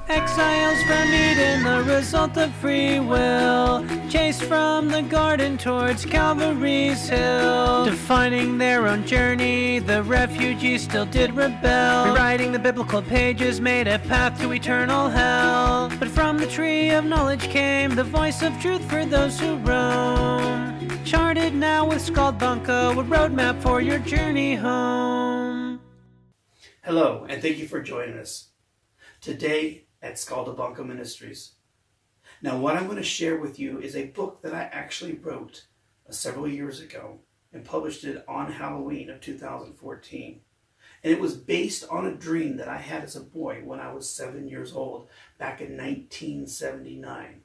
Exiles from Eden, the result of free will. Chased from the garden towards Calvary's hill. Defining their own journey, the refugees still did rebel. Rewriting the biblical pages made a path to eternal hell. But from the tree of knowledge came the voice of truth for those who roam. Charted now with Scaldabanco, a roadmap for your journey home. Hello, and thank you for joining us today at Scaldabanco Ministries. Now, what I'm going to share with you is a book that I actually wrote several years ago and published it on Halloween of 2014. And it was based on a dream that I had as a boy when I was 7 years old, back in 1979.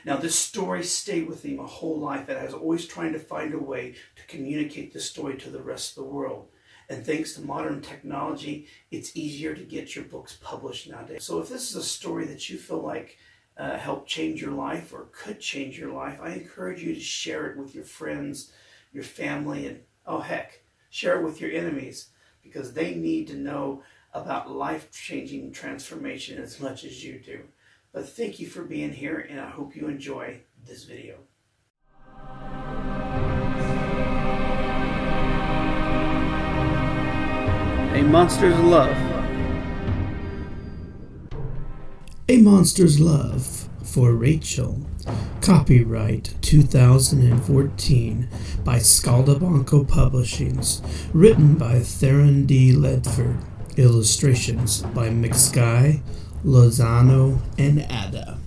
Now, this story stayed with me my whole life, and I was always trying to find a way to communicate this story to the rest of the world. And thanks to modern technology, it's easier to get your books published nowadays. So if this is a story that you feel like helped change your life or could change your life, I encourage you to share it with your friends, your family, and oh heck, share it with your enemies, because they need to know about life-changing transformation as much as you do. But thank you for being here, and I hope you enjoy this video. A Monster's Love. A Monster's Love for Rachel. Copyright 2014 by Scaldabanco Publishings. Written by Theron D. Ledford. Illustrations by McSky, Lozano, and Ada.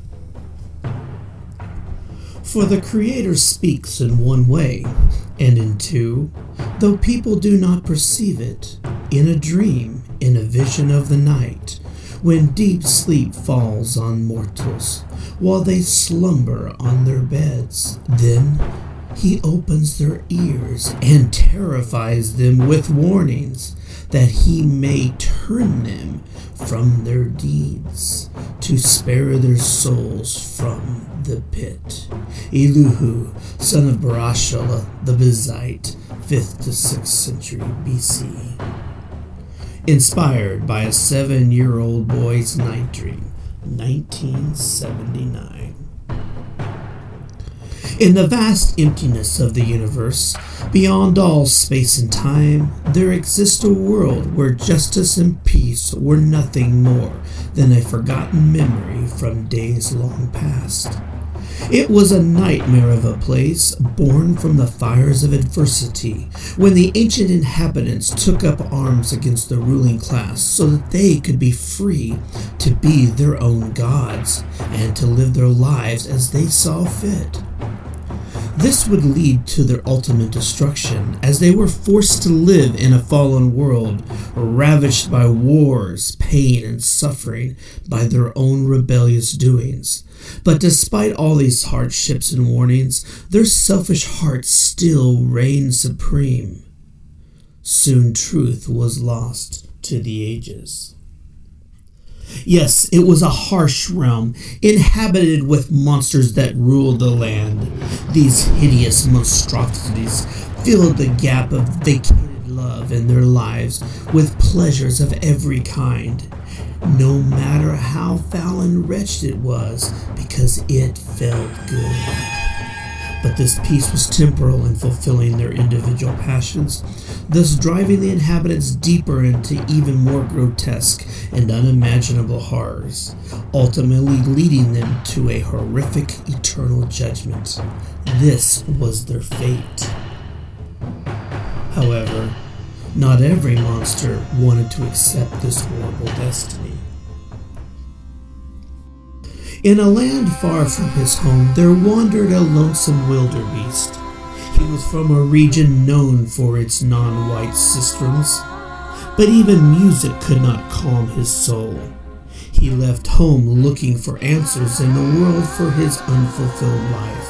For the Creator speaks in one way, and in two, though people do not perceive it, in a dream, in a vision of the night, when deep sleep falls on mortals, while they slumber on their beds. Then he opens their ears and terrifies them with warnings, that he may turn them from their deeds, to spare their souls from the pit. Elihu, son of Barashala the Bizite, 5th to 6th century BC. Inspired by a 7-year-old boy's night dream, 1979. In the vast emptiness of the universe, beyond all space and time, there exists a world where justice and peace were nothing more than a forgotten memory from days long past. It was a nightmare of a place born from the fires of adversity, when the ancient inhabitants took up arms against the ruling class so that they could be free to be their own gods and to live their lives as they saw fit. This would lead to their ultimate destruction, as they were forced to live in a fallen world, ravished by wars, pain, and suffering by their own rebellious doings. But despite all these hardships and warnings, their selfish hearts still reigned supreme. Soon truth was lost to the ages. Yes, it was a harsh realm, inhabited with monsters that ruled the land. These hideous monstrosities filled the gap of vacated love in their lives with pleasures of every kind, no matter how foul and wretched it was, because it felt good. But this peace was temporal in fulfilling their individual passions, thus driving the inhabitants deeper into even more grotesque and unimaginable horrors, ultimately leading them to a horrific eternal judgment. This was their fate. However, not every monster wanted to accept this horrible destiny. In a land far from his home, there wandered a lonesome wildebeest. He was from a region known for its non-white sistrums, but even music could not calm his soul. He left home looking for answers in the world for his unfulfilled life.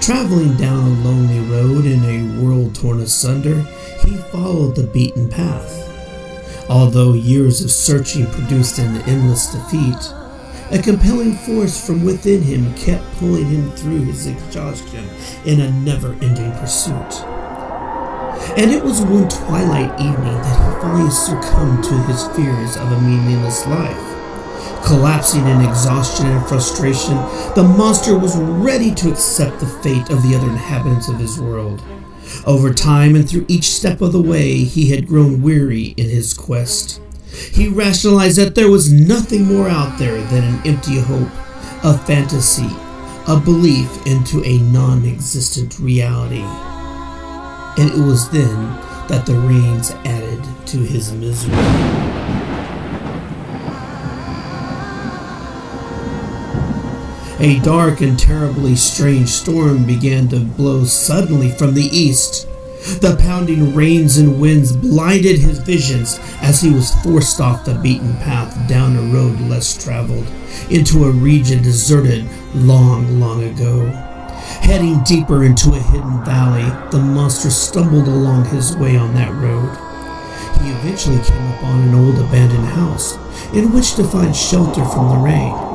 Traveling down a lonely road in a world torn asunder, he followed the beaten path. Although years of searching produced an endless defeat, a compelling force from within him kept pulling him through his exhaustion in a never-ending pursuit. And it was one twilight evening that he finally succumbed to his fears of a meaningless life. Collapsing in exhaustion and frustration, the monster was ready to accept the fate of the other inhabitants of his world. Over time and through each step of the way, he had grown weary in his quest. He rationalized that there was nothing more out there than an empty hope, a fantasy, a belief into a non-existent reality. And it was then that the rains added to his misery. A dark and terribly strange storm began to blow suddenly from the east. The pounding rains and winds blinded his visions as he was forced off the beaten path down a road less traveled, into a region deserted long ago. Heading deeper into a hidden valley, the monster stumbled along his way on that road. He eventually came upon an old abandoned house in which to find shelter from the rain.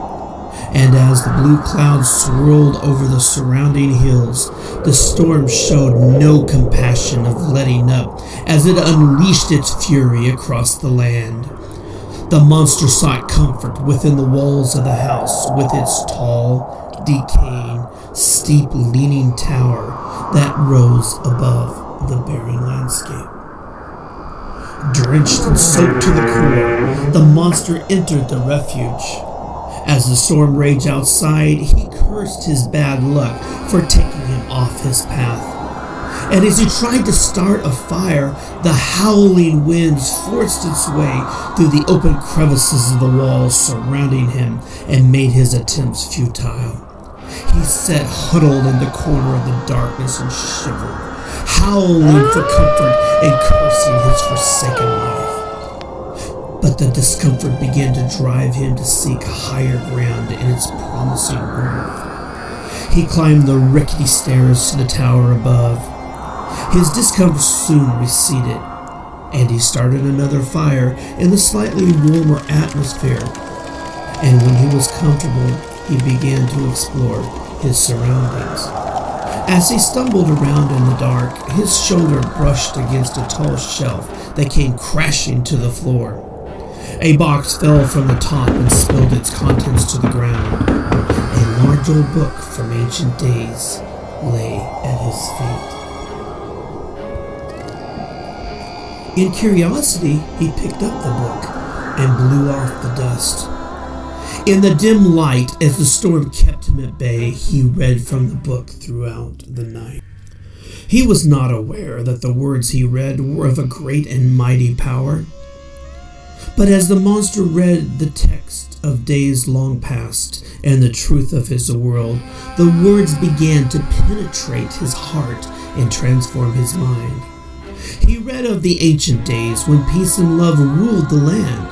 And as the blue clouds swirled over the surrounding hills, the storm showed no compassion of letting up as it unleashed its fury across the land. The monster sought comfort within the walls of the house with its tall, decaying, steep-leaning tower that rose above the barren landscape. Drenched and soaked to the core, the monster entered the refuge. As the storm raged outside, he cursed his bad luck for taking him off his path. And as he tried to start a fire, the howling winds forced its way through the open crevices of the walls surrounding him and made his attempts futile. He sat huddled in the corner of the darkness and shivered, howling for comfort and cursing his forsaken life. But the discomfort began to drive him to seek higher ground in its promising warmth. He climbed the rickety stairs to the tower above. His discomfort soon receded, and he started another fire in the slightly warmer atmosphere. And when he was comfortable, he began to explore his surroundings. As he stumbled around in the dark, his shoulder brushed against a tall shelf that came crashing to the floor. A box fell from the top and spilled its contents to the ground. A large old book from ancient days lay at his feet. In curiosity, he picked up the book and blew off the dust. In the dim light, as the storm kept him at bay, he read from the book throughout the night. He was not aware that the words he read were of a great and mighty power. But as the monster read the text of days long past and the truth of his world, the words began to penetrate his heart and transform his mind. He read of the ancient days when peace and love ruled the land.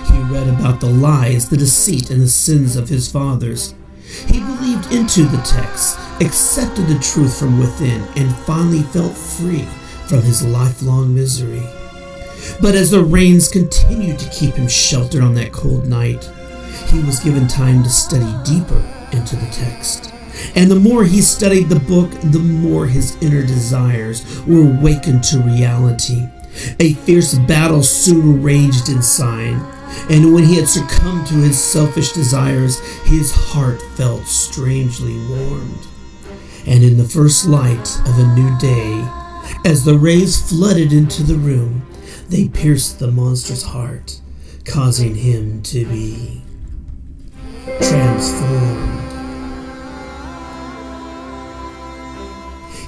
He read about the lies, the deceit, and the sins of his fathers. He believed into the text, accepted the truth from within, and finally felt free from his lifelong misery. But as the rains continued to keep him sheltered on that cold night, he was given time to study deeper into the text. And the more he studied the book, the more his inner desires were awakened to reality. A fierce battle soon raged inside, and when he had succumbed to his selfish desires, his heart felt strangely warmed. And in the first light of a new day, as the rays flooded into the room, they pierced the monster's heart, causing him to be transformed.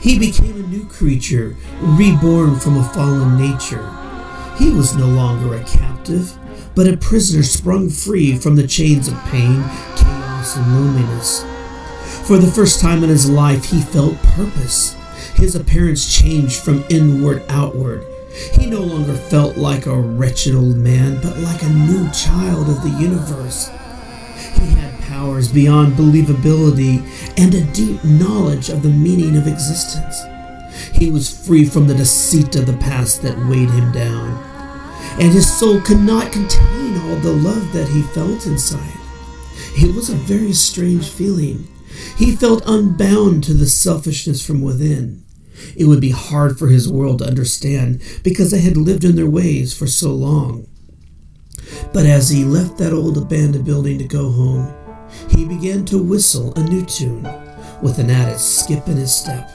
He became a new creature, reborn from a fallen nature. He was no longer a captive, but a prisoner sprung free from the chains of pain, chaos, and loneliness. For the first time in his life, he felt purpose. His appearance changed from inward outward. He no longer felt like a wretched old man, but like a new child of the universe. He had powers beyond believability and a deep knowledge of the meaning of existence. He was free from the deceit of the past that weighed him down, and his soul could not contain all the love that he felt inside. It was a very strange feeling. He felt unbound to the selfishness from within. It would be hard for his world to understand because they had lived in their ways for so long. But as he left that old abandoned building to go home, he began to whistle a new tune with an added skip in his step.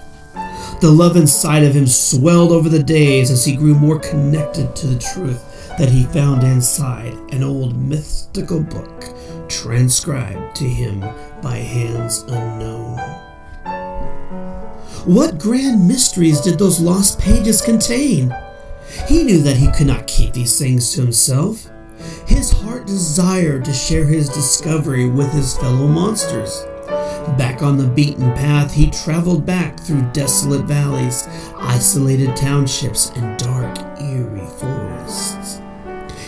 The love inside of him swelled over the days as he grew more connected to the truth that he found inside an old mystical book transcribed to him by hands unknown. What grand mysteries did those lost pages contain? He knew that he could not keep these things to himself. His heart desired to share his discovery with his fellow monsters. Back on the beaten path, he traveled back through desolate valleys, isolated townships, and dark, eerie forests.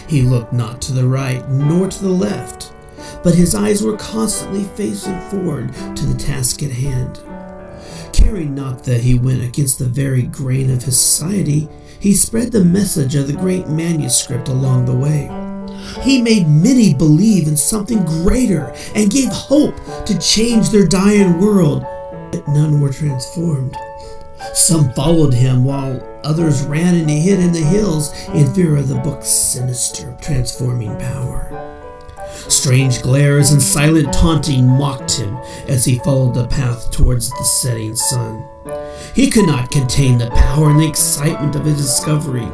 He looked not to the right nor to the left, but his eyes were constantly facing forward to the task at hand. Caring not that he went against the very grain of his society, he spread the message of the great manuscript along the way. He made many believe in something greater and gave hope to change their dying world, but none were transformed. Some followed him while others ran and hid in the hills in fear of the book's sinister transforming power. Strange glares and silent taunting mocked him as he followed the path towards the setting sun. He could not contain the power and the excitement of his discovery.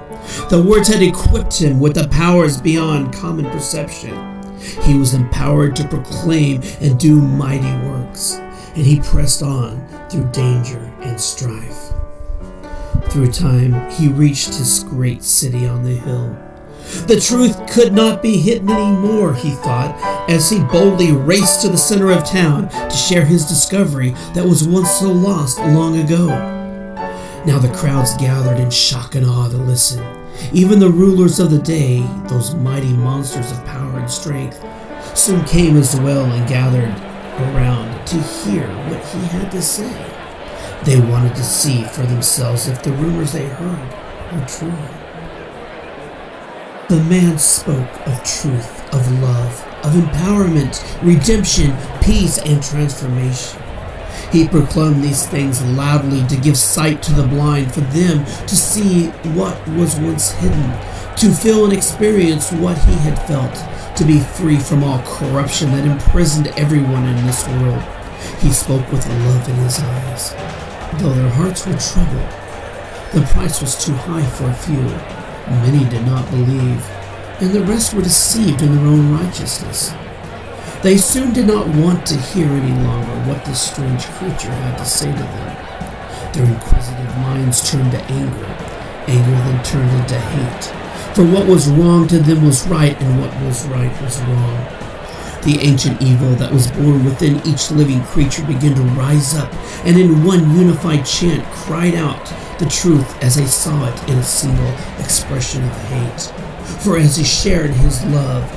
The words had equipped him with the powers beyond common perception. He was empowered to proclaim and do mighty works, and he pressed on through danger and strife. Through time, he reached his great city on the hill. The truth could not be hidden anymore, he thought, as he boldly raced to the center of town to share his discovery that was once so lost long ago. Now the crowds gathered in shock and awe to listen. Even the rulers of the day, those mighty monsters of power and strength, soon came as well and gathered around to hear what he had to say. They wanted to see for themselves if the rumors they heard were true. The man spoke of truth, of love, of empowerment, redemption, peace, and transformation. He proclaimed these things loudly to give sight to the blind, for them to see what was once hidden, to feel and experience what he had felt, to be free from all corruption that imprisoned everyone in this world. He spoke with love in his eyes. Though their hearts were troubled, the price was too high for a few. Many did not believe, and the rest were deceived in their own righteousness. They soon did not want to hear any longer what this strange creature had to say to them. Their inquisitive minds turned to anger. Anger then turned into hate. For what was wrong to them was right, and what was right was wrong. The ancient evil that was born within each living creature began to rise up, and in one unified chant cried out the truth as they saw it in a single expression of hate. For as he shared his love,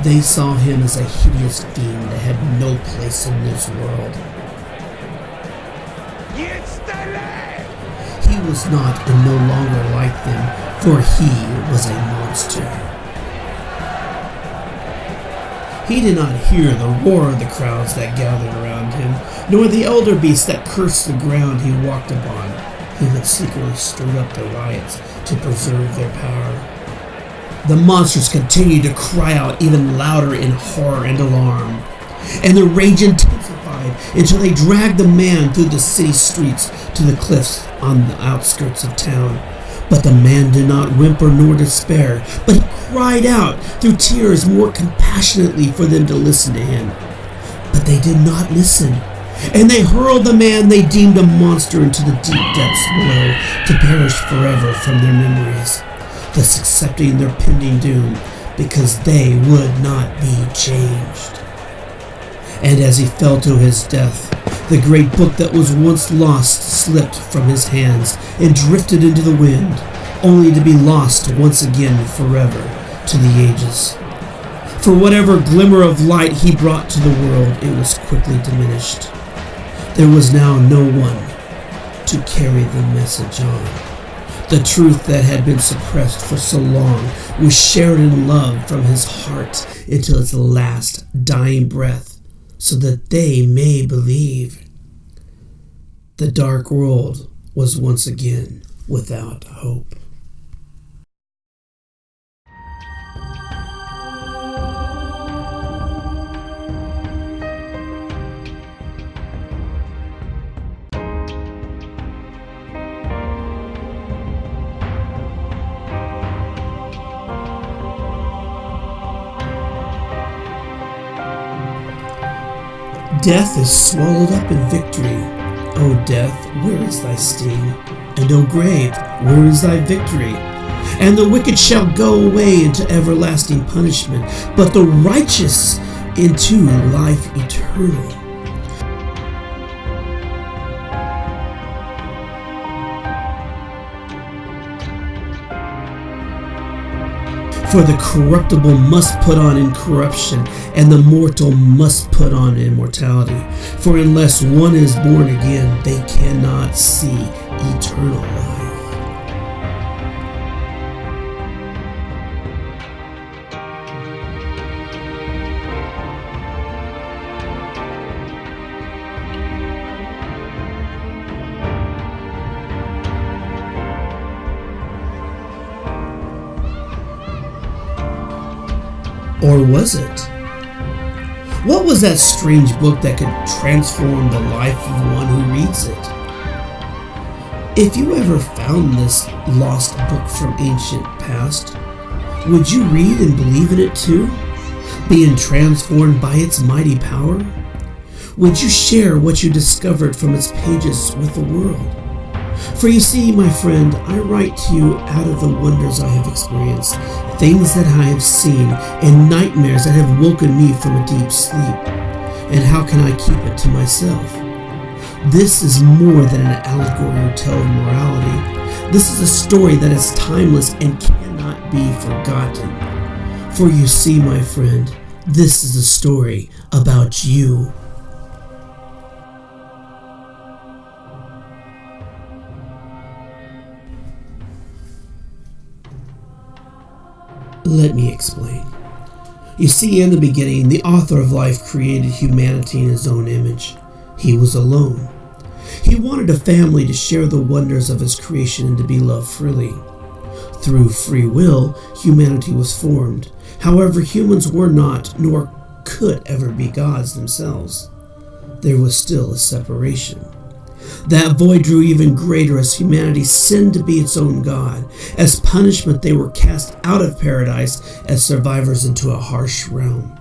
they saw him as a hideous fiend that had no place in this world. He was not and no longer like them, for he was a monster. He did not hear the roar of the crowds that gathered around him, nor the elder beasts that cursed the ground he walked upon. He had secretly stirred up the riots to preserve their power. The monsters continued to cry out even louder in horror and alarm, and their rage intensified until they dragged the man through the city streets to the cliffs on the outskirts of town. But the man did not whimper nor despair, but he cried out through tears more compassionately for them to listen to him. But they did not listen, and they hurled the man they deemed a monster into the deep depths below to perish forever from their memories, thus accepting their pending doom because they would not be changed. And as he fell to his death, the great book that was once lost slipped from his hands and drifted into the wind, only to be lost once again forever to the ages. For whatever glimmer of light he brought to the world, it was quickly diminished. There was now no one to carry the message on. The truth that had been suppressed for so long was shared in love from his heart until its last dying breath, so that they may believe. The dark world was once again without hope. Death is swallowed up in victory. O death, where is thy sting? And O grave, where is thy victory? And the wicked shall go away into everlasting punishment, but the righteous into life eternal. For the corruptible must put on incorruption, and the mortal must put on immortality. For unless one is born again, they cannot see eternal life. Or was it? What was that strange book that could transform the life of one who reads it? If you ever found this lost book from ancient past, would you read and believe in it too, being transformed by its mighty power? Would you share what you discovered from its pages with the world? For you see, my friend, I write to you out of the wonders I have experienced, things that I have seen, and nightmares that have woken me from a deep sleep. And how can I keep it to myself? This is more than an allegory or tale of morality. This is a story that is timeless and cannot be forgotten. For you see, my friend, this is a story about you. Let me explain. You see, in the beginning, the author of life created humanity in his own image. He was alone. He wanted a family to share the wonders of his creation and to be loved freely. Through free will, humanity was formed. However, humans were not, nor could ever be gods themselves. There was still a separation. That void grew even greater as humanity sinned to be its own god. As punishment, they were cast out of paradise as survivors into a harsh realm.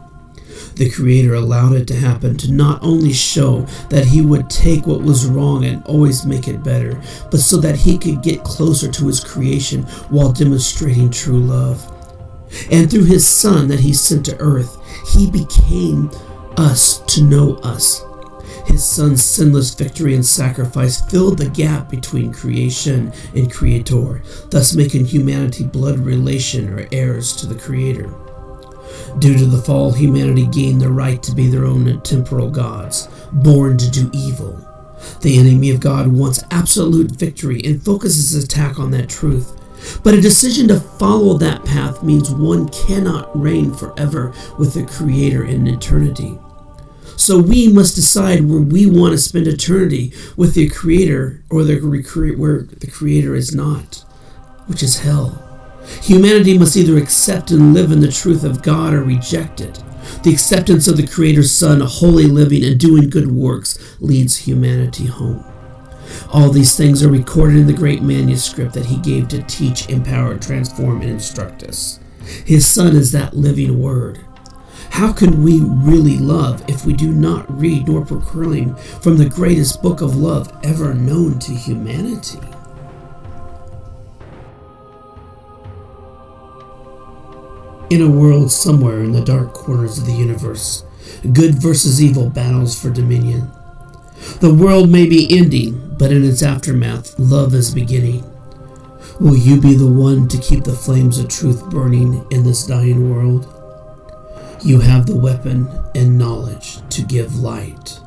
The Creator allowed it to happen to not only show that he would take what was wrong and always make it better, but so that he could get closer to his creation while demonstrating true love. And through his Son that he sent to earth, he became us to know us. His Son's sinless victory and sacrifice filled the gap between creation and Creator, thus making humanity blood relation or heirs to the Creator. Due to the fall, humanity gained the right to be their own temporal gods, born to do evil. The enemy of God wants absolute victory and focuses his attack on that truth. But a decision to follow that path means one cannot reign forever with the Creator in eternity. So we must decide where we want to spend eternity, with the Creator or where the Creator is not, which is hell. Humanity must either accept and live in the truth of God or reject it. The acceptance of the Creator's Son, holy living and doing good works, leads humanity home. All these things are recorded in the great manuscript that he gave to teach, empower, transform, and instruct us. His Son is that living word. How can we really love if we do not read nor proclaim from the greatest book of love ever known to humanity? In a world somewhere in the dark corners of the universe, good versus evil battles for dominion. The world may be ending, but in its aftermath, love is beginning. Will you be the one to keep the flames of truth burning in this dying world? You have the weapon and knowledge to give light.